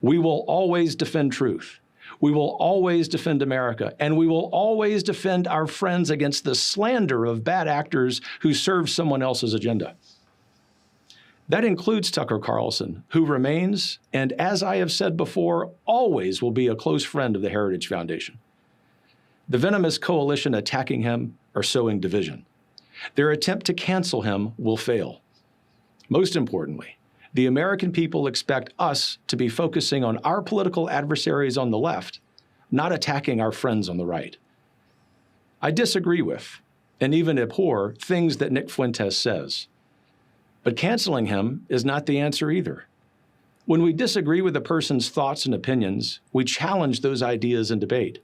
We will always defend truth. We will always defend America, and we will always defend our friends against the slander of bad actors who serve someone else's agenda. That includes Tucker Carlson, who remains, and as I have said before, always will be a close friend of the Heritage Foundation. The venomous coalition attacking him are sowing division. Their attempt to cancel him will fail. Most importantly, the American people expect us to be focusing on our political adversaries on the left, not attacking our friends on the right. I disagree with, and even abhor, things that Nick Fuentes says. But canceling him is not the answer either. When we disagree with a person's thoughts and opinions, we challenge those ideas in debate.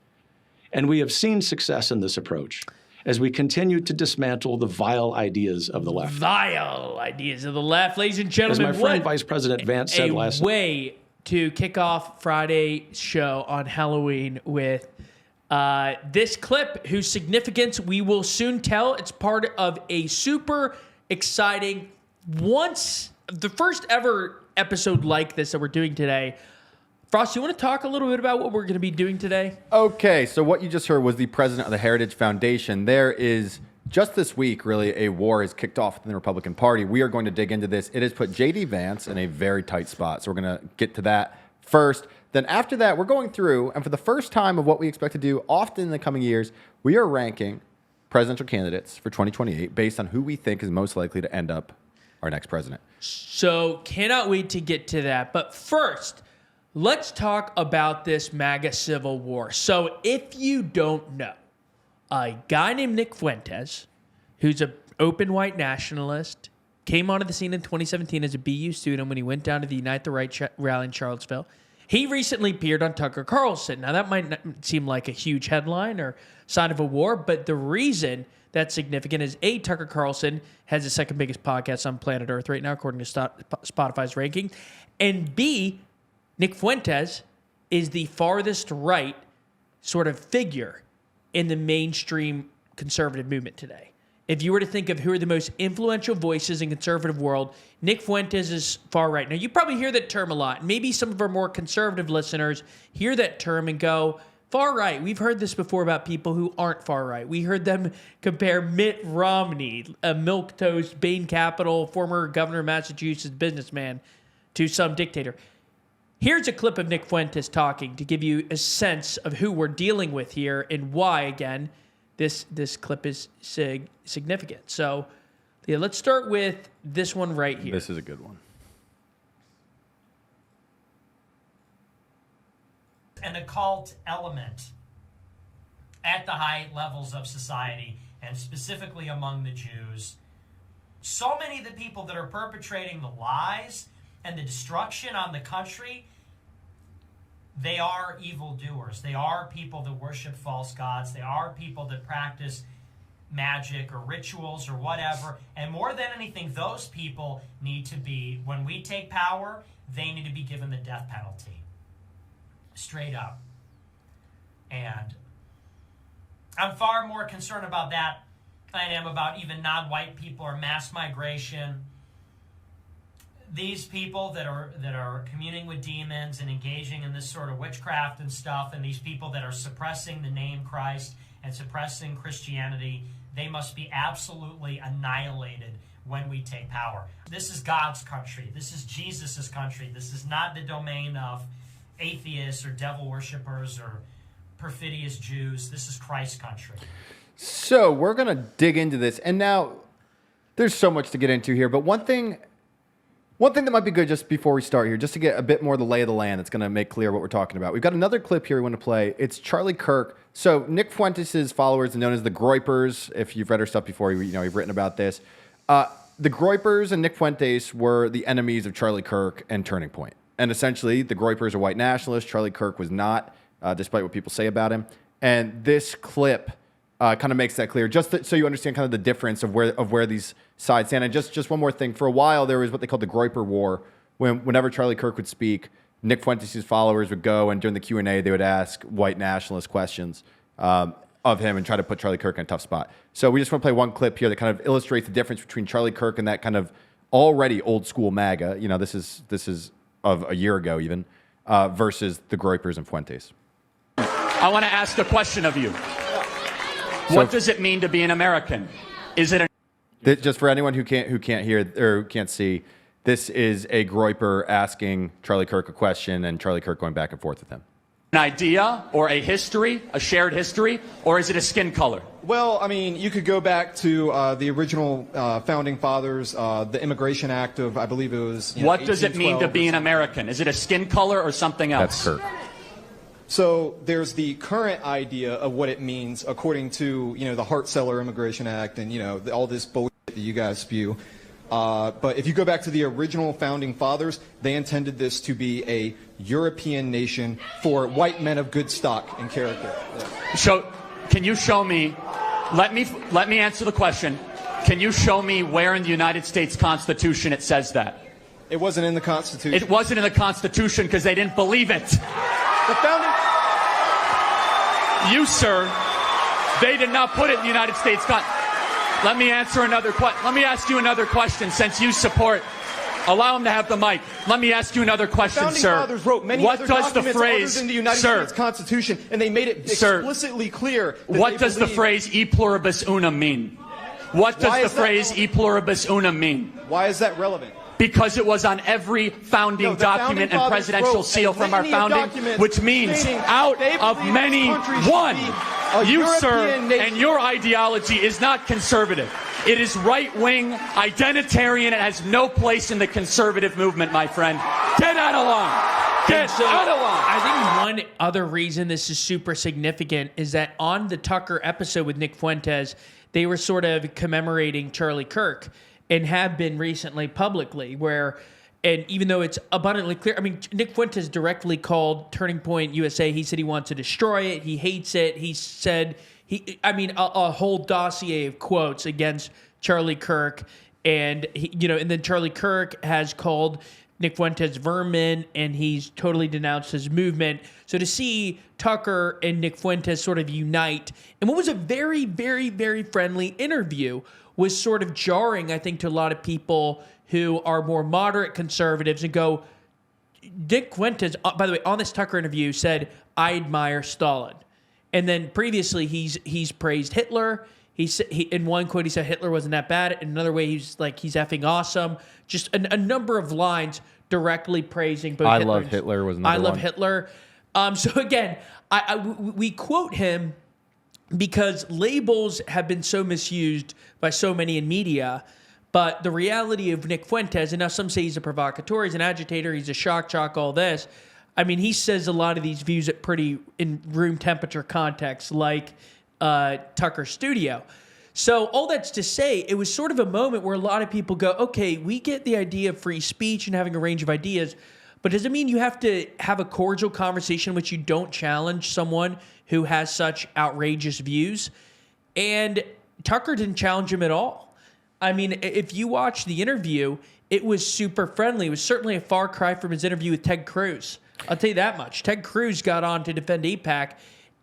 And we have seen success in this approach as we continue to dismantle the vile ideas of the left. Vile ideas of the left. Ladies and gentlemen, as my friend Vice President Vance said last night. A way to kick off Friday's show on Halloween with this clip, whose significance we will soon tell. It's part of a super exciting, the first ever episode like this that we're doing today. Frost, you want to talk a little bit about what we're going to be doing today? Okay, so what you just heard was the president of the Heritage Foundation. There is, just this week, really, a war has kicked off in the Republican Party. We are going to dig into this. It has put J.D. Vance in a very tight spot, so we're going to get to that first. Then after that, we're going through, and for the first time of what we expect to do often in the coming years, we are ranking presidential candidates for 2028 based on who we think is most likely to end up our next president. So cannot wait to get to that. But first, let's talk about this MAGA civil war. So if you don't know, a guy named Nick Fuentes, who's an open white nationalist, came onto the scene in 2017 as a BU student when he went down to the Unite the Right rally in Charlottesville. He recently appeared on Tucker Carlson. Now, that might not seem like a huge headline or sign of a war, but the reason that's significant is, A, Tucker Carlson has the second biggest podcast on planet Earth right now, according to Spotify's ranking, and B, Nick Fuentes is the farthest right sort of figure in the mainstream conservative movement today. If you were to think of who are the most influential voices in conservative world, Nick Fuentes is far right. Now, you probably hear that term a lot. Maybe some of our more conservative listeners hear that term and go, far right. We've heard this before about people who aren't far right. We heard them compare Mitt Romney, a milquetoast, Bain Capital, former governor of Massachusetts businessman, to some dictator. Here's a clip of Nick Fuentes talking to give you a sense of who we're dealing with here and why, again, this clip is significant. So, yeah, let's start with this one right here. This is a good one. An occult element at the high levels of society, and specifically among the Jews. So many of the people that are perpetrating the lies and the destruction on the country, they are evildoers. They are people that worship false gods. They are people that practice magic or rituals or whatever. And more than anything, those people need to be, when we take power, they need to be given the death penalty. Straight up. And I'm far more concerned about that than I am about even non-white people or mass migration. These people that are communing with demons and engaging in this sort of witchcraft and stuff, and these people that are suppressing the name Christ and suppressing Christianity, they must be absolutely annihilated when we take power. This is God's country. This is Jesus' country. This is not the domain of atheists or devil worshippers or perfidious Jews. This is Christ's country. So we're going to dig into this. And now there's so much to get into here, but one thing that might be good just before we start here, just to get a bit more of the lay of the land that's going to make clear what we're talking about. We've got another clip here we want to play. It's Charlie Kirk. So Nick Fuentes' followers are known as the Groypers. If you've read our stuff before, you've written about this. The Groypers and Nick Fuentes were the enemies of Charlie Kirk and Turning Point. And essentially, the Groypers are white nationalists. Charlie Kirk was not, despite what people say about him. And this clip kind of makes that clear, just so you understand kind of the difference of where these sides stand. And just one more thing. For a while, there was what they called the Groyper War. Whenever Charlie Kirk would speak, Nick Fuentes' followers would go, and during the Q&A, they would ask white nationalist questions of him and try to put Charlie Kirk in a tough spot. So we just want to play one clip here that kind of illustrates the difference between Charlie Kirk and that kind of already old school MAGA. This is of a year ago even, versus the Groypers and Fuentes. I want to ask a question of you. What does it mean to be an American? Is it Just for anyone who can't hear or who can't see, this is a Groyper asking Charlie Kirk a question and Charlie Kirk going back and forth with him. an idea or a history, a shared history, or is it a skin color? Well, I mean, you could go back to the original founding fathers, the Immigration Act of, I believe it was. What does it mean to be an American? Is it a skin color or something else? That's Kirk. So there's the current idea of what it means according to, the Hart-Celler Immigration Act and, all this bullshit that you guys spew. But if you go back to the original founding fathers, they intended this to be a European nation for white men of good stock and character. Yeah. So, can you show me? Let me answer the question. Can you show me where in the United States Constitution it says that? It wasn't in the Constitution. It wasn't in the Constitution because they didn't believe it. The founding. You, sir, they did not put it in the United States Constitution. Let me answer another question. Let me ask you another question since you support. Allow him to have the mic. Let me ask you another question, Founding sir. fathers wrote many what other does the documents phrase, other than the United States Constitution, and they made it explicitly clear. That what does the phrase "e pluribus unum" mean? What does the phrase "e pluribus unum" mean? Why is that relevant? Because it was on every founding document and presidential seal from our founding, which means out of many, one. You, sir, and your ideology is not conservative. It is right-wing, identitarian. It has no place in the conservative movement, my friend. Get out of line. Get out of line. I think one other reason this is super significant is that on the Tucker episode with Nick Fuentes, they were sort of commemorating Charlie Kirk and have been recently publicly and even though it's abundantly clear, I mean, Nick Fuentes directly called Turning Point USA. He said he wants to destroy it. He hates it. He said, a whole dossier of quotes against Charlie Kirk. And, and then Charlie Kirk has called Nick Fuentes vermin, and he's totally denounced his movement. So to see Tucker and Nick Fuentes sort of unite, and what was a very, very, very friendly interview, was sort of jarring, I think, to a lot of people who are more moderate conservatives and go, Nick Fuentes, by the way, on this Tucker interview said, I admire Stalin. And then previously he's praised Hitler. In one quote, he said Hitler wasn't that bad. In another way, he's like, he's effing awesome. Just a number of lines directly praising both I Hitler love Hitler was another I love one. Hitler. So again, we quote him because labels have been so misused by so many in media. But the reality of Nick Fuentes, and now some say he's a provocateur, he's an agitator, he's a shock jock, all this. I mean, he says a lot of these views at pretty in room temperature context, like Tucker's studio. So all that's to say, it was sort of a moment where a lot of people go, okay, we get the idea of free speech and having a range of ideas, but does it mean you have to have a cordial conversation in which you don't challenge someone who has such outrageous views? And Tucker didn't challenge him at all. I mean, if you watch the interview, it was super friendly. It was certainly a far cry from his interview with Ted Cruz. I'll tell you that much. Ted Cruz got on to defend AIPAC.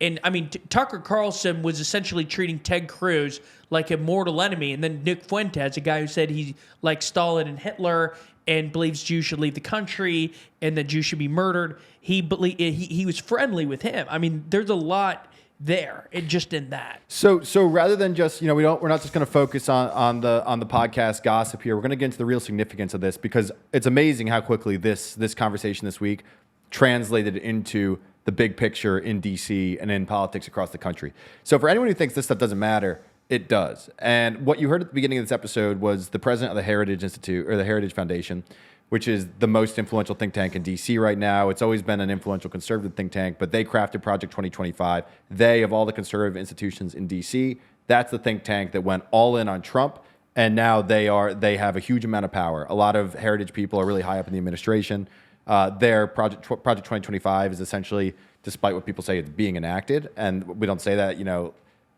And, I mean, Tucker Carlson was essentially treating Ted Cruz like a mortal enemy. And then Nick Fuentes, a guy who said he likes Stalin and Hitler and believes Jews should leave the country and that Jews should be murdered, he was friendly with him. I mean, there's a lot there, just in that. So rather than just, we're not just going to focus on the podcast gossip here. We're going to get into the real significance of this because it's amazing how quickly this conversation this week translated into the big picture in DC and in politics across the country. So for anyone who thinks this stuff doesn't matter, it does. And what you heard at the beginning of this episode was the president of the Heritage Institute or the Heritage Foundation, which is the most influential think tank in DC right now. It's always been an influential conservative think tank, but they crafted Project 2025. They, of all the conservative institutions in DC, that's the think tank that went all in on Trump, and now they have a huge amount of power. A lot of Heritage people are really high up in the administration. Their Project 2025 is essentially, despite what people say, it's being enacted, and we don't say that,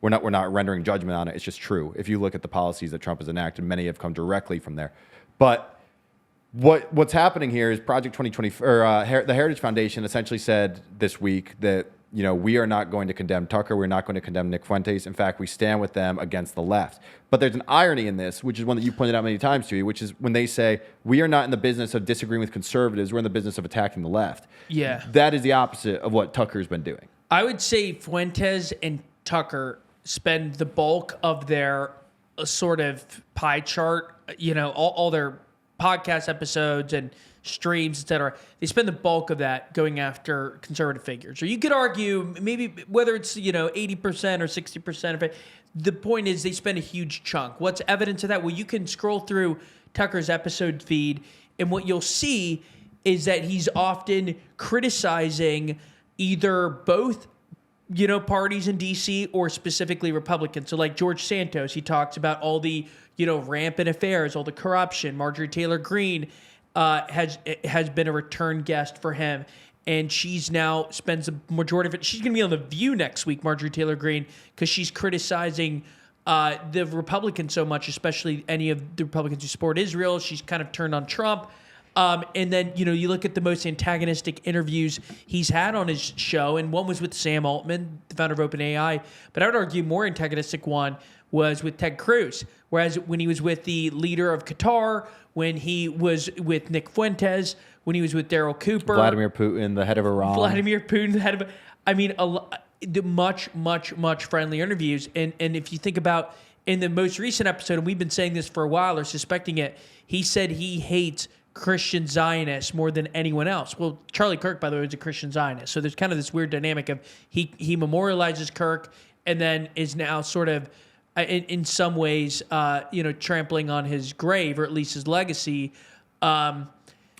we're not rendering judgment on it. It's just true. If you look at the policies that Trump has enacted, many have come directly from there. But what's happening here is Project 2020 or the Heritage Foundation essentially said this week that we are not going to condemn Tucker. We're not going to condemn Nick Fuentes. In fact, we stand with them against the left. But there's an irony in this, which is one that you pointed out many times to you, which is when they say, we are not in the business of disagreeing with conservatives. We're in the business of attacking the left. Yeah. That is the opposite of what Tucker's been doing. I would say Fuentes and Tucker spend the bulk of their sort of pie chart, all their podcast episodes and streams, etc. They spend the bulk of that going after conservative figures. Or you could argue maybe whether it's 80% or 60% of it. The point is they spend a huge chunk. What's evidence of that? Well, you can scroll through Tucker's episode feed, and what you'll see is that he's often criticizing either both parties in D.C. or specifically Republicans. So like George Santos, he talks about all the rampant affairs, all the corruption. Marjorie Taylor Greene has been a return guest for him, and she's now spends the majority of it. She's going to be on The View next week, Marjorie Taylor Greene, because she's criticizing the Republicans so much, especially any of the Republicans who support Israel. She's kind of turned on Trump. And then, you look at the most antagonistic interviews he's had on his show, and one was with Sam Altman, the founder of OpenAI. But I would argue more antagonistic one was with Ted Cruz. Whereas when he was with the leader of Qatar, when he was with Nick Fuentes, when he was with Daryl Cooper. Vladimir Putin, the head of Iran. The much friendlier interviews. And if you think about in the most recent episode, and we've been saying this for a while or suspecting it, he said he hates Christian Zionists more than anyone else. Well, Charlie Kirk, by the way, is a Christian Zionist. So there's kind of this weird dynamic of he memorializes Kirk and then is now sort of in some ways, trampling on his grave or at least his legacy. I've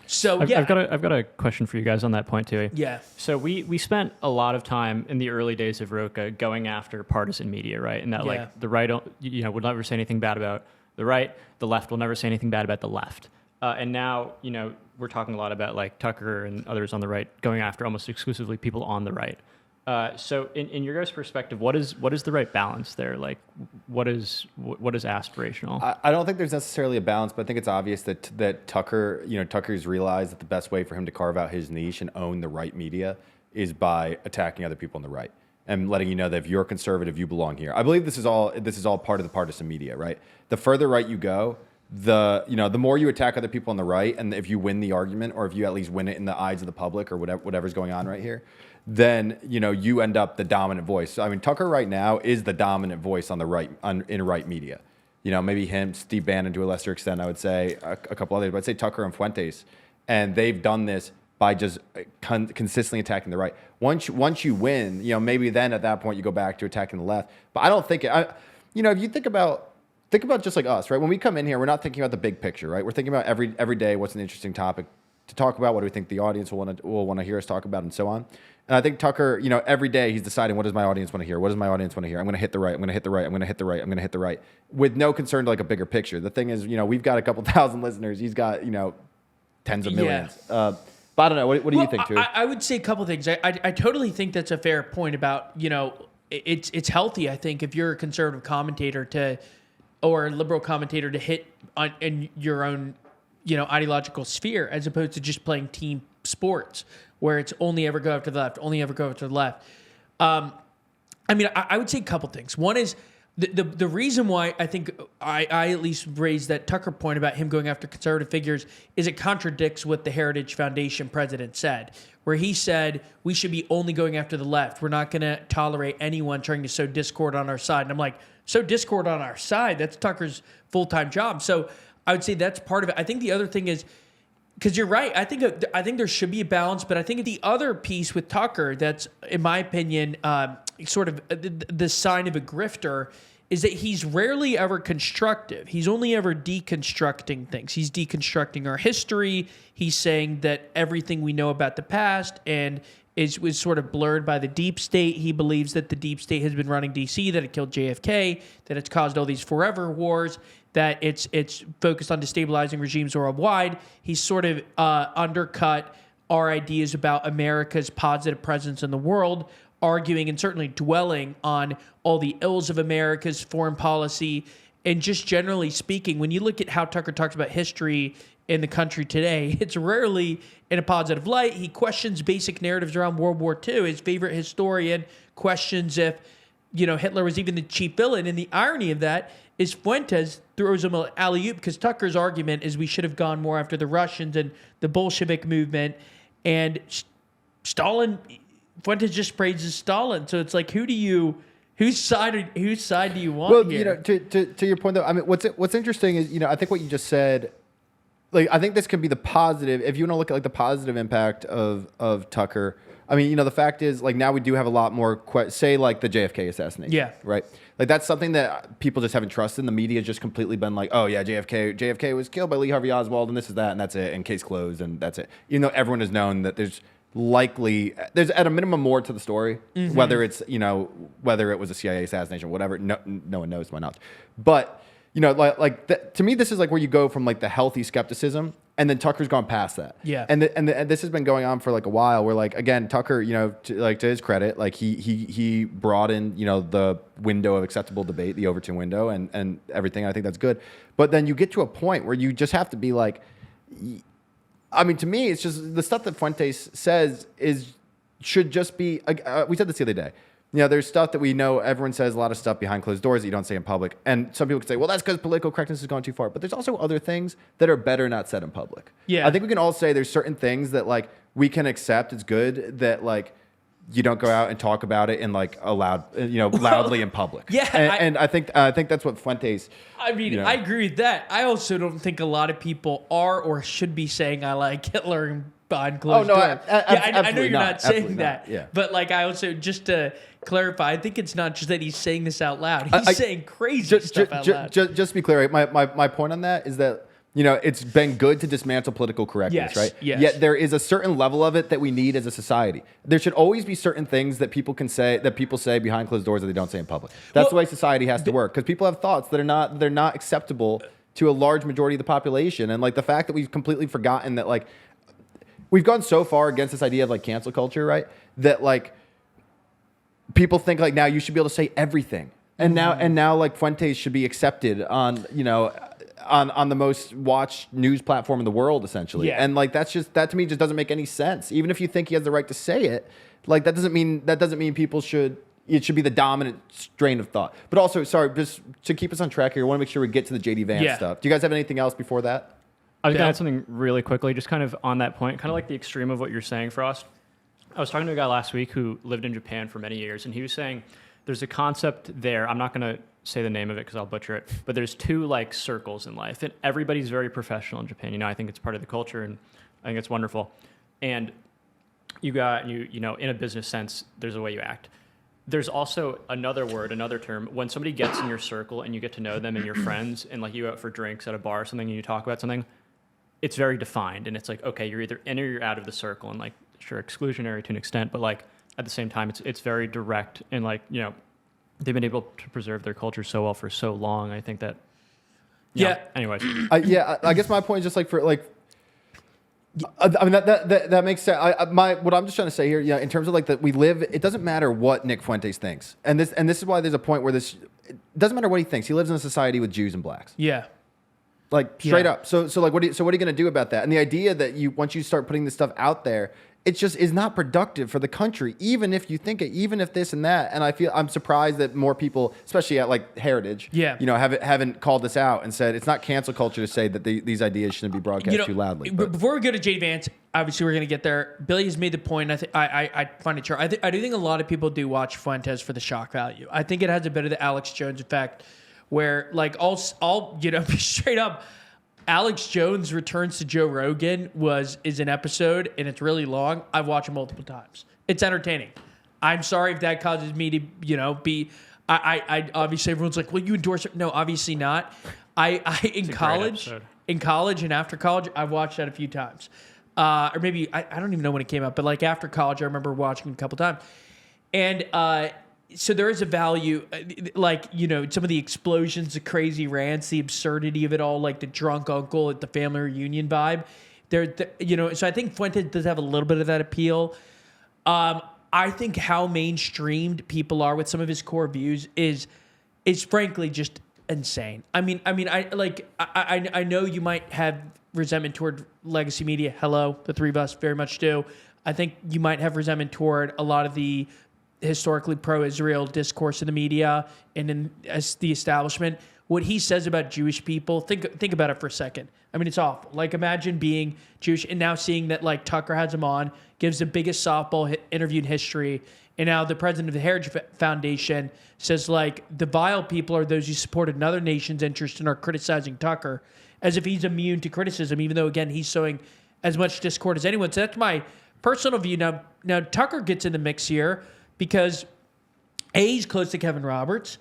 got a question for you guys on that point too. Yeah. So we spent a lot of time in the early days of Roca going after partisan media, right? And that like the right, would never say anything bad about the right. The left will never say anything bad about the left. And now, we're talking a lot about like Tucker and others on the right going after almost exclusively people on the right. So in your guys' perspective, what is the right balance there? Like, what is aspirational? I don't think there's necessarily a balance, but I think it's obvious that Tucker, Tucker's realized that the best way for him to carve out his niche and own the right media is by attacking other people on the right and letting you know that if you're conservative, you belong here. I believe this is all part of the partisan media, right? The further right you go, the more you attack other people on the right, and if you win the argument, or if you at least win it in the eyes of the public, or whatever's going on right here, then you end up the dominant voice. So, I mean, Tucker right now is the dominant voice on the right in right media. Maybe him, Steve Bannon to a lesser extent, I would say a couple others, but I'd say Tucker and Fuentes, and they've done this by just consistently attacking the right. Once you win, maybe then at that point you go back to attacking the left. But I don't think if you think about just like us, right? When we come in here, we're not thinking about the big picture, right? We're thinking about every day what's an interesting topic to talk about, what do we think the audience will want to hear us talk about, and so on. And I think Tucker, every day he's deciding, what does my audience want to hear? What does my audience want to hear? I'm going to hit the right. I'm going to hit the right. I'm going to hit the right. I'm going to hit the right. With no concern to like a bigger picture. The thing is, we've got a couple thousand listeners. He's got, tens of millions. But I don't know. What do you think, too? I would say a couple things. I totally think that's a fair point about, it's healthy, I think, if you're a conservative commentator or a liberal commentator to hit in your own, ideological sphere, as opposed to just playing team sports where it's only ever go after the left, only ever go after the left. I would say a couple things. One is the reason why I think I at least raised that Tucker point about him going after conservative figures is it contradicts what the Heritage Foundation president said, where he said we should be only going after the left. We're not going to tolerate anyone trying to sow discord on our side. And I'm like, sow discord on our side? That's Tucker's full-time job. So I would say that's part of it. I think the other thing is, because you're right, I think there should be a balance, but I think the other piece with Tucker that's, in my opinion, sort of the sign of a grifter is that he's rarely ever constructive. He's only ever deconstructing things. He's deconstructing our history. He's saying that everything we know about the past and was sort of blurred by the deep state. He believes that the deep state has been running D.C., that it killed JFK, that it's caused all these forever wars, that it's focused on destabilizing regimes worldwide. He's sort of undercut our ideas about America's positive presence in the world, arguing and certainly dwelling on all the ills of America's foreign policy. And just generally speaking, when you look at how Tucker talks about history in the country today, it's rarely in a positive light. He questions basic narratives around World War II. His favorite historian questions if, Hitler was even the chief villain. And the irony of that is Fuentes throws him an alley-oop because Tucker's argument is we should have gone more after the Russians and the Bolshevik movement. And Stalin, Fuentes just praises Stalin. So it's like, whose side do you want here? To your point though, I mean, what's interesting is, I think what you just said, like, I think this can be the positive, if you want to look at like the positive impact of Tucker. I mean, the fact is, like, now we do have a lot more, say, like the JFK assassination. Yeah. Right? Like, that's something that people just haven't trusted. The media has just completely been like, oh, yeah, JFK was killed by Lee Harvey Oswald, and this is that, and that's it, and case closed, and that's it. Even though everyone has known that there's at a minimum more to the story, whether it's, whether it was a CIA assassination, whatever, no one knows to my knowledge. But, to me, this is like where you go from like the healthy skepticism, and then Tucker's gone past that. Yeah. And this has been going on for like a while, where like, again, Tucker, to his credit, like he brought in, the window of acceptable debate, the Overton window, and everything. I think that's good. But then you get to a point where you just have to be like, I mean, to me, it's just the stuff that Fuentes says should just be, we said this the other day. There's stuff that we know, everyone says a lot of stuff behind closed doors that you don't say in public. And some people could say, well, that's because political correctness has gone too far. But there's also other things that are better not said in public. Yeah. I think we can all say there's certain things that like we can accept. It's good that like you don't go out and talk about it in like loudly in public. Yeah. And I think that's what Fuentes. I mean, I agree with that. I also don't think a lot of people are or should be saying I like Hitler behind closed doors. I know you're not saying that. Yeah. But like, I also, just to clarify, I think it's not just that he's saying this out loud. He's saying crazy stuff out loud. Just to be clear, my point on that is that, it's been good to dismantle political correctness, right? Yes. Yet there is a certain level of it that we need as a society. There should always be certain things that people say behind closed doors that they don't say in public. That's the way society has to work, because people have thoughts that they're not acceptable to a large majority of the population. And like the fact that we've completely forgotten that, like, we've gone so far against this idea of like cancel culture, right? That like people think like now you should be able to say everything. And now like Fuentes should be accepted on, on the most watched news platform in the world, essentially. Yeah. And like that to me just doesn't make any sense. Even if you think he has the right to say it, like that doesn't mean it should be the dominant strain of thought. But also, sorry, just to keep us on track here, I want to make sure we get to the JD Vance stuff. Do you guys have anything else before that? I was going to add something really quickly, just kind of on that point, kind of like the extreme of what you're saying, Frost. I was talking to a guy last week who lived in Japan for many years, and he was saying there's a concept there. I'm not going to say the name of it because I'll butcher it, but there's two like circles in life, and everybody's very professional in Japan. I think it's part of the culture, and I think it's wonderful. And you in a business sense, there's a way you act. There's also another word, another term. When somebody gets in your circle and you get to know them and you're friends, and like you go out for drinks at a bar or something and you talk about something, it's very defined, and it's like, okay, you're either in or you're out of the circle, and like, sure, exclusionary to an extent, but like at the same time, it's very direct, and like, they've been able to preserve their culture so well for so long. I think that, anyways. I guess my point is just like I mean, that makes sense. What I'm just trying to say here, in terms of like that we live, it doesn't matter what Nick Fuentes thinks. And this is why there's a point where it doesn't matter what he thinks. He lives in a society with Jews and blacks. Yeah. Like straight up. So like what are you going to do about that? And the idea that once you start putting this stuff out there, it just is not productive for the country, even if you think it, even if this and that. And I'm surprised that more people, especially at like Heritage, haven't called this out and said it's not cancel culture to say that these ideas shouldn't be broadcast too loudly. But before we go to J. Vance, obviously we're going to get there. Billy has made the point. I find it true. I do think a lot of people do watch Fuentes for the shock value. I think it has a bit of the Alex Jones effect, where like I'll be straight up. Alex Jones Returns to Joe Rogan is an episode, and it's really long. I've watched it multiple times. It's entertaining. I'm sorry if that causes me to, be. I obviously everyone's like, well, you endorse it. No, obviously not. In college and after college, I've watched that a few times. Or maybe I don't even know when it came out, but like after college, I remember watching it a couple times. And so there is a value, like, some of the explosions, the crazy rants, the absurdity of it all, like the drunk uncle at the family reunion vibe. So I think Fuentes does have a little bit of that appeal. I think how mainstreamed people are with some of his core views is frankly just insane. I know you might have resentment toward legacy media. Hello, the three of us very much do. I think you might have resentment toward a lot of the historically pro-Israel discourse in the media and in as the establishment. What he says about Jewish people, think about it for a second. I mean, it's awful. Like, imagine being Jewish and now seeing that, like, Tucker has him on, gives the biggest softball interview in history, and now the president of the Heritage Foundation says, like, the vile people are those who supported another nation's interest and are criticizing Tucker, as if he's immune to criticism, even though, again, he's sowing as much discord as anyone. So that's my personal view. Now Tucker gets in the mix here because, A, he's close to Kevin Roberts.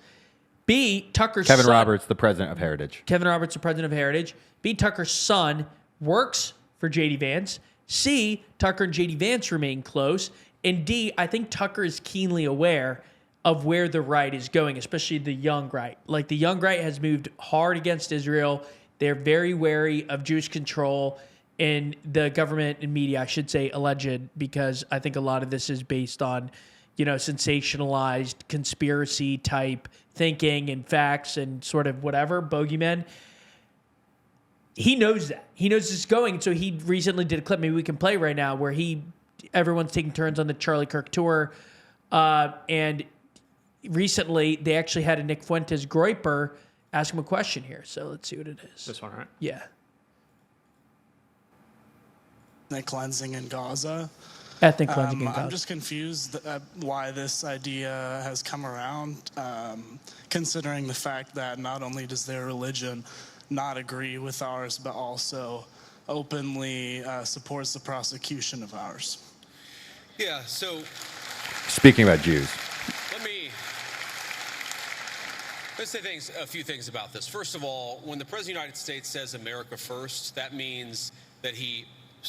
B, Tucker's Kevin son, Roberts, the president of Heritage. Kevin Roberts, the president of Heritage. B, Tucker's son works for J.D. Vance. C, Tucker and J.D. Vance remain close. And D, I think Tucker is keenly aware of where the right is going, especially the young right. Like, the young right has moved hard against Israel. They're very wary of Jewish control in the government and media, I should say alleged, because I think a lot of this is based on, sensationalized conspiracy type thinking and facts and sort of whatever, bogeymen. He knows that. He knows it's going. So he recently did a clip, maybe we can play right now, where everyone's taking turns on the Charlie Kirk tour. And recently they actually had a Nick Fuentes Groyper ask him a question here. So let's see what it is. This one, right? Yeah. Ethnic cleansing in Gaza. Ethnic cleansing in Gaza. I'm just confused why this idea has come around, considering the fact that not only does their religion not agree with ours, but also openly supports the prosecution of ours. Yeah, so Speaking about Jews. Let's say a few things about this. First of all, when the President of the United States says America first, that means that he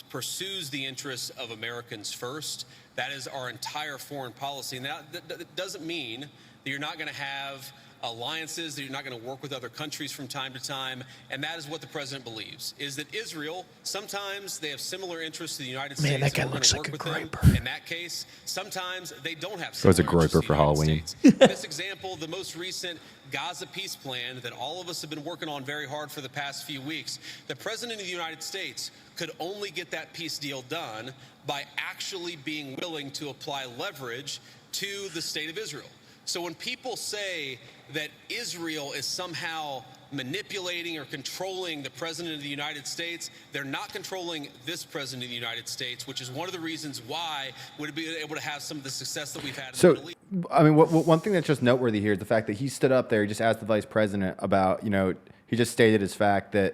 pursues the interests of Americans first. That is our entire foreign policy. Now, that doesn't mean that you're not going to have alliances, that you're not going to work with other countries from time to time, and that is what the president believes, is that Israel, sometimes they have similar interests to the United States. Man, that guy and we're looks gonna like work a with Groyper. them. In that case, sometimes they don't have It was a similar interests Groyper to for the United Halloween. States. In this example, the most recent Gaza peace plan that all of us have been working on very hard for the past few weeks, the president of the United States could only get that peace deal done by actually being willing to apply leverage to the state of Israel. So when people say that Israel is somehow manipulating or controlling the president of the United States, they're not controlling this president of the United States, which is one of the reasons why we'd be able to have some of the success that we've had in the Middle East. I mean, one thing that's just noteworthy here is the fact that he stood up there, he just asked the vice president about, he just stated his fact that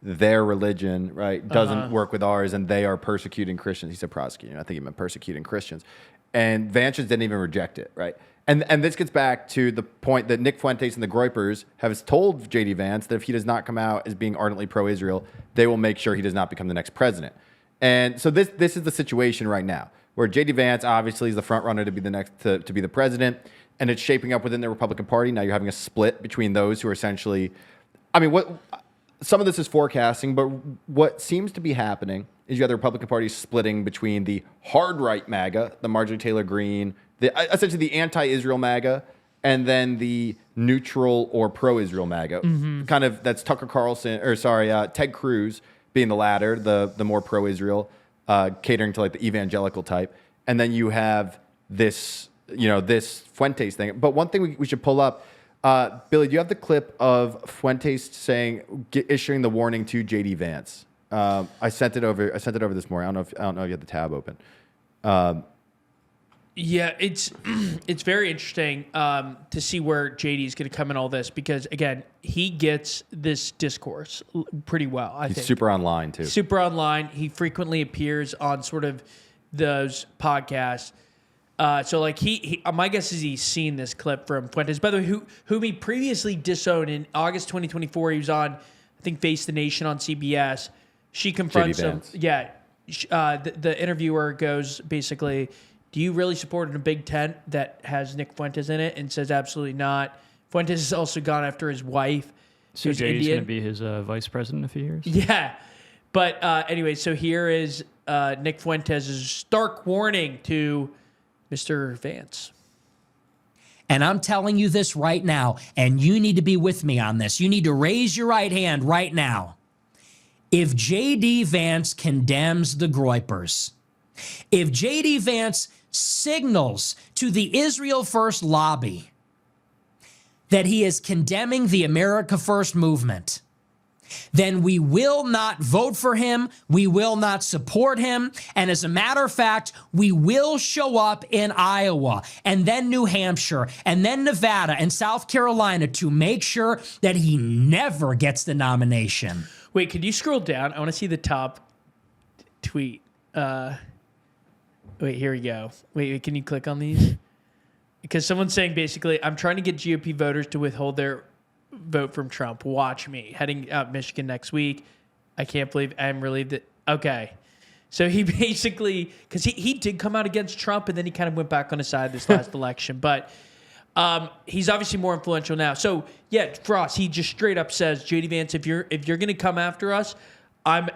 their religion, right, doesn't work with ours and they are persecuting Christians. He said prosecuting. I think he meant persecuting Christians. And Vance didn't even reject it, right? And this gets back to the point that Nick Fuentes and the Groypers have told J.D. Vance that if he does not come out as being ardently pro-Israel, they will make sure he does not become the next president. And so this is the situation right now, where J.D. Vance obviously is the front runner to be the next to be the president, and it's shaping up within the Republican Party. Now you're having a split between those who are essentially, some of this is forecasting, but what seems to be happening is you have the Republican Party splitting between the hard right MAGA, the Marjorie Taylor Greene, essentially the anti-Israel MAGA, and then the neutral or pro-Israel MAGA. Kind of that's Ted Cruz being the latter, the more pro-Israel, catering to like the evangelical type. And then you have this, this Fuentes thing. But one thing we should pull up, Billy, do you have the clip of Fuentes issuing the warning to J.D. Vance? I sent it over this morning. I don't know if you had the tab open. Yeah, it's very interesting to see where JD is going to come in all this because, again, he gets this discourse pretty well, I think. He's super online, too. Super online. He frequently appears on sort of those podcasts. So, like, he my guess is he's seen this clip from Fuentes. By the way, whom he previously disowned in August 2024. He was on, I think, Face the Nation on CBS. She confronts him. Yeah. The interviewer goes, basically, do you really support a big tent that has Nick Fuentes in it? And says absolutely not. Fuentes has also gone after his wife. So JD's going to be his vice president in a few years? Yeah. But anyway, so here is Nick Fuentes' stark warning to Mr. Vance. And I'm telling you this right now, and you need to be with me on this. You need to raise your right hand right now. If J.D. Vance condemns the Groypers, if J.D. Vance signals to the Israel First lobby that he is condemning the America First movement, then we will not vote for him, we will not support him, and as a matter of fact, we will show up in Iowa, and then New Hampshire, and then Nevada, and South Carolina to make sure that he never gets the nomination. Wait, could you scroll down? I want to see the top tweet. Wait, here we go. Wait, can you click on these? Because someone's saying basically, I'm trying to get GOP voters to withhold their vote from Trump. Watch me. Heading out Michigan next week. I can't believe I'm relieved that. Okay. So he basically, because he did come out against Trump and then he kind of went back on his side this last election. But he's obviously more influential now. So yeah, Frost, he just straight up says, JD Vance, if you're going to come after us, I'm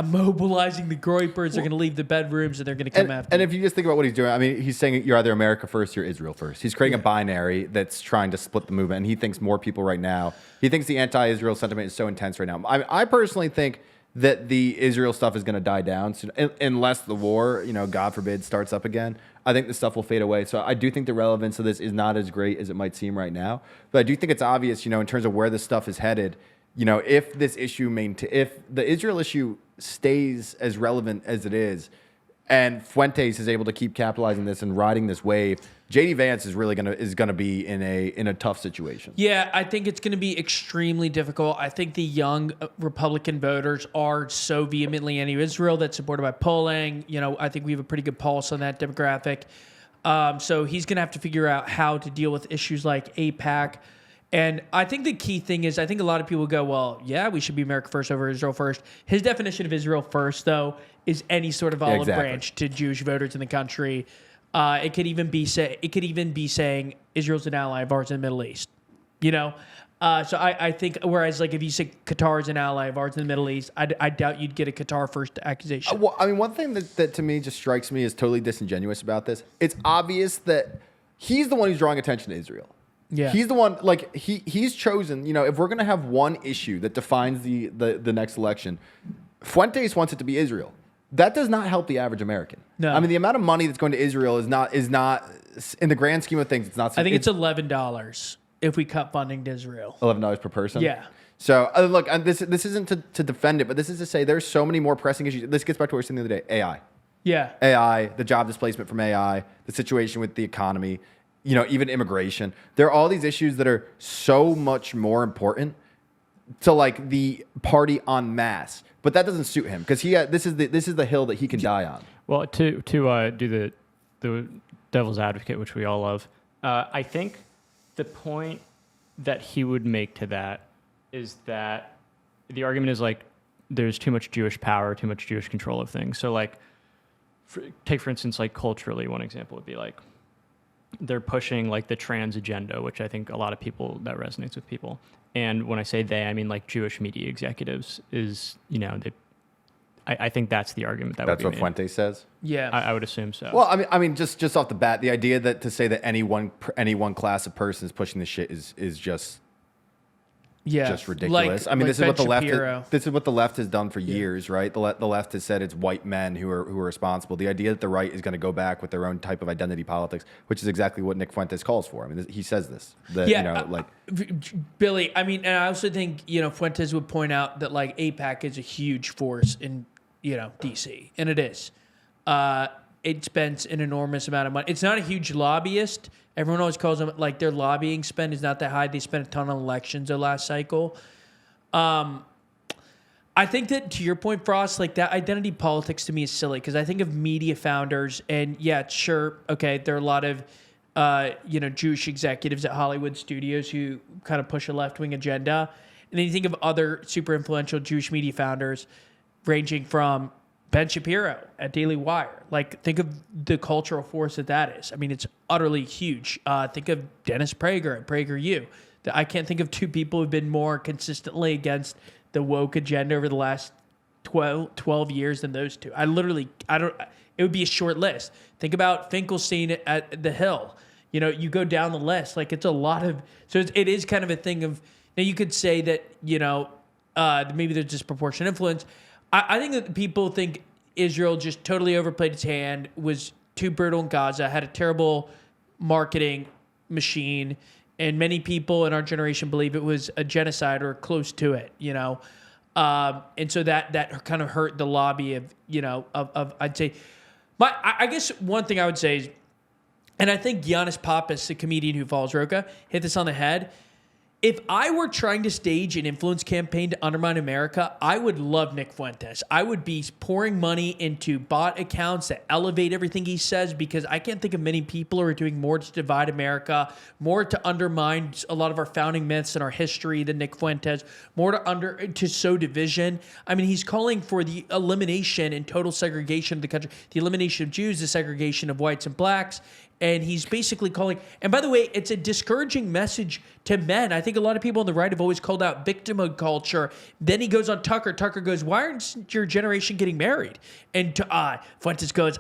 mobilizing the Groypers. They're going to leave the bedrooms and they're going to come after. And if you just think about what he's doing, I mean, he's saying you're either America first, or Israel first. He's creating a binary that's trying to split the movement. And he thinks more people right now. He thinks the anti-Israel sentiment is so intense right now. I personally think that the Israel stuff is going to die down soon, unless the war, God forbid, starts up again. I think the stuff will fade away. So I do think the relevance of this is not as great as it might seem right now. But I do think it's obvious, in terms of where this stuff is headed. If this issue if the Israel issue stays as relevant as it is, and Fuentes is able to keep capitalizing this and riding this wave, JD Vance is really gonna be in a tough situation. Yeah, I think it's going to be extremely difficult. I think the young Republican voters are so vehemently anti-Israel that's supported by polling. I think we have a pretty good pulse on that demographic. So he's going to have to figure out how to deal with issues like AIPAC. And I think the key thing is, I think a lot of people go, well, yeah, we should be America first over Israel first. His definition of Israel first, though, is any sort of olive branch to Jewish voters in the country. It could even be saying Israel's an ally of ours in the Middle East. So I think, whereas like if you say Qatar's an ally of ours in the Middle East, I doubt you'd get a Qatar first accusation. Well, I mean, one thing that to me just strikes me as totally disingenuous about this, it's obvious that he's the one who's drawing attention to Israel. Yeah. He's the one, like, he's chosen, if we're going to have one issue that defines the next election, Fuentes wants it to be Israel. That does not help the average American. No. I mean, the amount of money that's going to Israel is not in the grand scheme of things, it's not. I think it's $11 if we cut funding to Israel. $11 per person? Yeah. So, look, this isn't to defend it, but this is to say there's so many more pressing issues. This gets back to what we were saying the other day, AI. Yeah. AI, the job displacement from AI, the situation with the economy, even immigration. There are all these issues that are so much more important to like the party en masse, but that doesn't suit him because this is the hill that he can die on. Well, to do the devil's advocate, which we all love, I think the point that he would make to that is that the argument is like there's too much Jewish power, too much Jewish control of things. So like, take for instance, like culturally, one example would be like, they're pushing like the trans agenda, which I think a lot of people, that resonates with people. And when I say they, I mean like Jewish media executives is, I think that's the argument that that's would be what made. Fuentes says. Yeah, I would assume so. Well, I mean, just off the bat, the idea that to say that any one class of person is pushing this shit is just ridiculous. I mean, this is what the left. This is what the left has done for years, right? The left has said it's white men who are responsible. The idea that the right is going to go back with their own type of identity politics, which is exactly what Nick Fuentes calls for. I mean, he says this. Billy. I mean, and I also think Fuentes would point out that like AIPAC is a huge force in DC, and it is. It spends an enormous amount of money. It's not a huge lobbyist. Everyone always calls them like their lobbying spend is not that high. They spent a ton on elections the last cycle. I think that to your point, Frost, like that identity politics to me is silly because I think of media founders and yeah, sure, okay, there are a lot of Jewish executives at Hollywood studios who kind of push a left-wing agenda, and then you think of other super influential Jewish media founders, ranging from Ben Shapiro at Daily Wire. Like, think of the cultural force that is. I mean, it's utterly huge. Think of Dennis Prager at PragerU. I can't think of two people who've been more consistently against the woke agenda over the last 12 years than those two. It would be a short list. Think about Finkelstein at The Hill. You know, you go down the list, like it's a lot of, so it is kind of a thing of, now you could say that, you know, maybe there's disproportionate influence. I think that people think Israel just totally overplayed its hand, was too brutal in Gaza, had a terrible marketing machine, and many people in our generation believe it was a genocide or close to it, you know. And so that kind of hurt the lobby of, you know, of I'd say, I guess one thing I would say is, and I think Giannis Pappas, the comedian who follows Roca, hit this on the head. If I were trying to stage an influence campaign to undermine America, I would love Nick Fuentes. I would be pouring money into bot accounts that elevate everything he says, because I can't think of many people who are doing more to divide America, more to undermine a lot of our founding myths and our history than Nick Fuentes, more to sow division. I mean, he's calling for the elimination and total segregation of the country, the elimination of Jews, the segregation of whites and blacks. And he's basically calling, and by the way, it's a discouraging message to men. I think a lot of people on the right have always called out victimhood culture. Then he goes on Tucker. Tucker goes, why aren't your generation getting married? And Fuentes goes,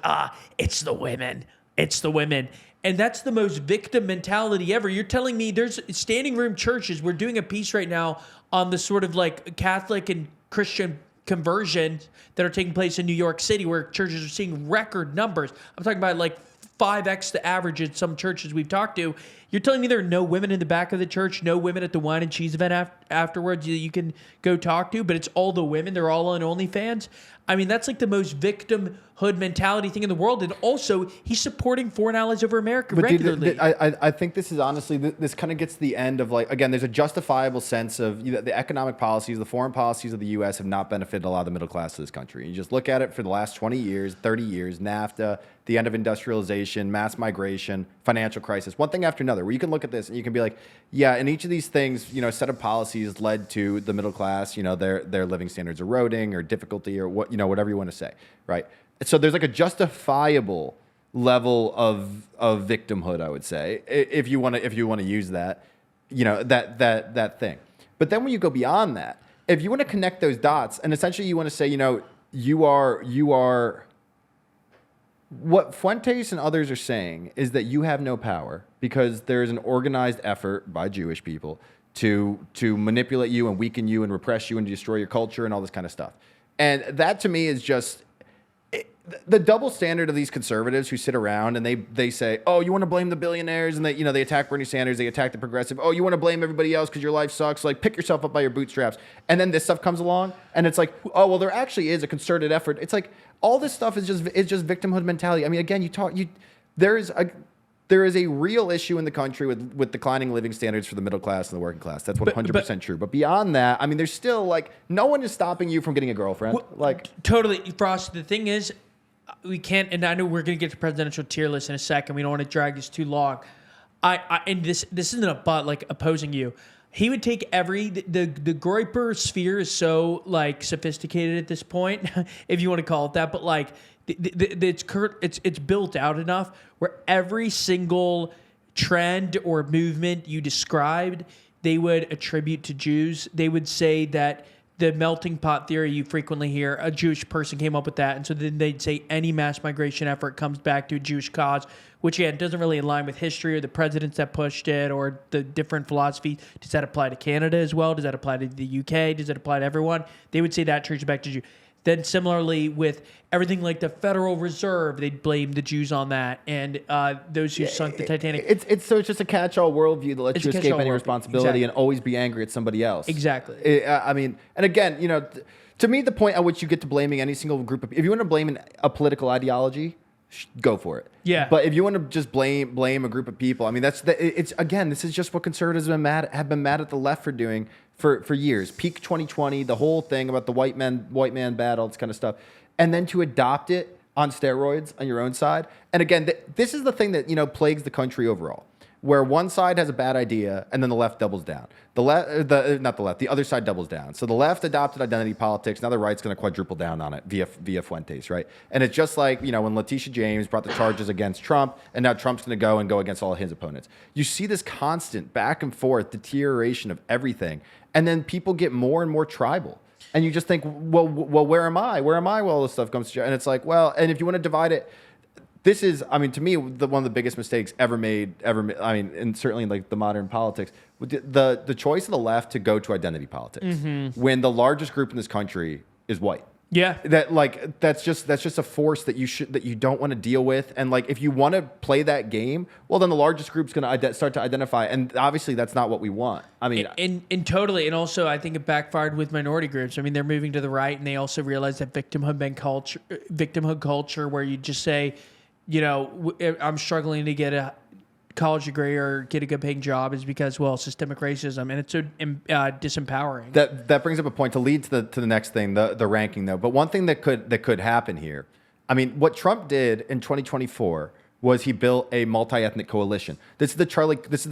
it's the women. It's the women. And that's the most victim mentality ever. You're telling me there's standing room churches. We're doing a piece right now on the sort of like Catholic and Christian conversions that are taking place in New York City, where churches are seeing record numbers. I'm talking about like 5x the average in some churches we've talked to. You're telling me there are no women in the back of the church, no women at the wine and cheese event afterwards that you can go talk to, but it's all the women. They're all on OnlyFans. I mean, that's like the most victimhood mentality thing in the world. And also, he's supporting foreign allies over America regularly. Dude, I think this is honestly, this kind of gets to the end of like, again, there's a justifiable sense of, you know, the economic policies, the foreign policies of the U.S. have not benefited a lot of the middle class of this country. You just look at it for the last 20 years, 30 years, NAFTA, the end of industrialization, mass migration, financial crisis, one thing after another, where you can look at this and you can be like, yeah, and each of these things, you know, a set of policies led to the middle class, you know, their living standards eroding or difficulty or what, you know, whatever you want to say, right? So there's like a justifiable level of victimhood, I would say, if you want to use that, you know, that thing. But then when you go beyond that, if you want to connect those dots, and essentially you want to say, you know, you are what Fuentes and others are saying is that you have no power because there is an organized effort by Jewish people to manipulate you and weaken you and repress you and destroy your culture and all this kind of stuff. And that to me is just the double standard of these conservatives who sit around and they say, oh, you want to blame the billionaires, and they attack Bernie Sanders, they attack the progressive. Oh, you want to blame everybody else because your life sucks. Like, pick yourself up by your bootstraps. And then this stuff comes along and it's like, oh, well, there actually is a concerted effort. It's like all this stuff is just victimhood mentality. I mean, again, there is a real issue in the country with declining living standards for the middle class and the working class. That's 100% true. But beyond that, I mean, there's still like no one is stopping you from getting a girlfriend. Totally, Frost. The thing is, we can't, and I know we're going to get to presidential tier list in a second. We don't want to drag this too long. And this isn't a butt like opposing you. He would take the Groyper sphere is so like sophisticated at this point, if you want to call it that. But like it's built out enough where every single trend or movement you described, they would attribute to Jews. They would say that the melting pot theory you frequently hear, a Jewish person came up with that. And so then they'd say any mass migration effort comes back to a Jewish cause, which, again, doesn't really align with history or the presidents that pushed it or the different philosophies. Does that apply to Canada as well? Does that apply to the UK? Does it apply to everyone? They would say that traces back to Jews. Then similarly with everything like the Federal Reserve, they'd blame the Jews on that, and those who sunk the Titanic. It's just a catch-all worldview that lets you escape any responsibility and always be angry at somebody else. Exactly. I mean, and again, you know, to me, the point at which you get to blaming any single group of, if you want to blame a political ideology, go for it. Yeah. But if you want to just blame a group of people, I mean, it's again, this is just what conservatives have been mad at the left for doing for years. Peak 2020, the whole thing about the white man battle, this kind of stuff, and then to adopt it on steroids on your own side. And again, this is the thing that, you know, plagues the country overall, where one side has a bad idea and then the left doubles down. The other side doubles down. So the left adopted identity politics. Now the right's going to quadruple down on it via Fuentes, right? And it's just like, you know, when Letitia James brought the charges against Trump, and now Trump's going to go against all his opponents. You see this constant back and forth deterioration of everything, and then people get more and more tribal. And you just think, well, where am I? Where am I while all this stuff comes to? And it's like, well, and if you want to divide it, this is, I mean, to me, one of the biggest mistakes ever made. I mean, and certainly like the modern politics, the choice of the left to go to identity politics when the largest group in this country is white. Yeah. That's just a force that you don't want to deal with. And like, if you want to play that game, well, then the largest group's going to start to identify. And obviously that's not what we want. I mean, and totally. And also I think it backfired with minority groups. I mean, they're moving to the right, and they also realize that victimhood culture where you just say, you know, I'm struggling to get a college degree or get a good paying job is because, well, systemic racism, and it's so disempowering. That brings up a point to lead to the next thing, the ranking though. But one thing that could happen here, I mean, what Trump did in 2024 was he built a multi-ethnic coalition. This is the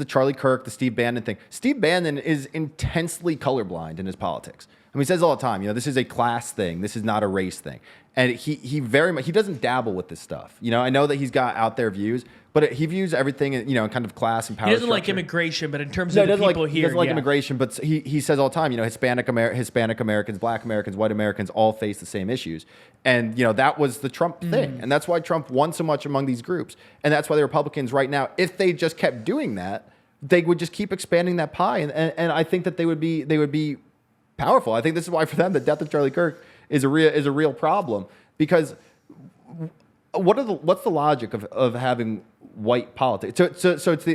Charlie Kirk, the Steve Bannon thing. Steve Bannon is intensely colorblind in his politics. I mean, he says all the time, you know, this is a class thing. This is not a race thing. And he very much, he doesn't dabble with this stuff. You know, I know that he's got out there views, but he views everything, you know, in kind of class and power. He doesn't structure. Like immigration, but in terms of the people here, he doesn't like immigration, but he says all the time, you know, Hispanic Americans, Black Americans, white Americans all face the same issues. And, you know, that was the Trump thing. And that's why Trump won so much among these groups. And that's why the Republicans right now, if they just kept doing that, they would just keep expanding that pie. And I think that they would be powerful. I think this is why for them the death of Charlie Kirk is a real problem, because what's the logic of having white politics? So it's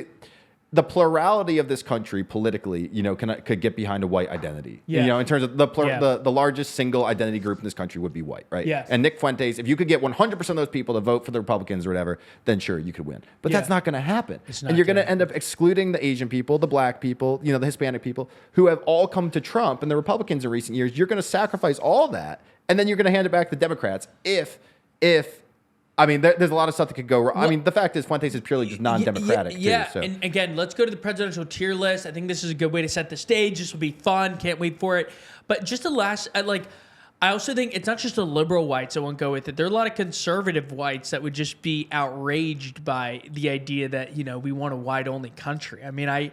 the plurality of this country politically, you know, could get behind a white identity. Yeah. You know, in terms of the largest single identity group in this country would be white, right? Yeah. And Nick Fuentes, if you could get 100% of those people to vote for the Republicans or whatever, then sure, you could win. But that's not going to happen. And you're going to end up excluding the Asian people, the Black people, you know, the Hispanic people who have all come to Trump and the Republicans in recent years. You're going to sacrifice all that, and then you're going to hand it back to the Democrats if I mean, there's a lot of stuff that could go wrong. Well, I mean, the fact is Fuentes is purely just non-democratic. Yeah. Too, so. And again, let's go to the presidential tier list. I think this is a good way to set the stage. This will be fun. Can't wait for it. But just the last, I also think it's not just the liberal whites that won't go with it. There are a lot of conservative whites that would just be outraged by the idea that, you know, we want a white-only country. I mean, I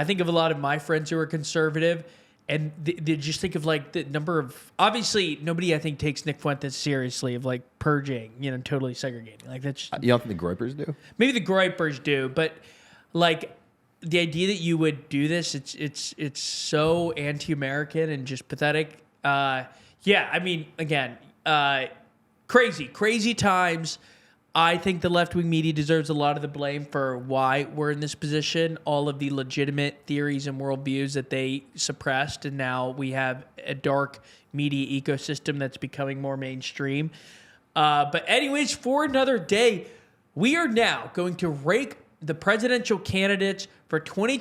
think of a lot of my friends who are conservative, and they just think of like the number of, obviously nobody I think takes Nick Fuentes seriously of like purging, you know, totally segregating. Like that's just, you don't think the Groypers do? Maybe the Groypers do, but like the idea that you would do this, it's so anti-American and just pathetic. Yeah, I mean, again, crazy times. I think the left-wing media deserves a lot of the blame for why we're in this position, all of the legitimate theories and worldviews that they suppressed, and now we have a dark media ecosystem that's becoming more mainstream. But anyways, for another day, we are now going to rank the presidential candidates for 2020.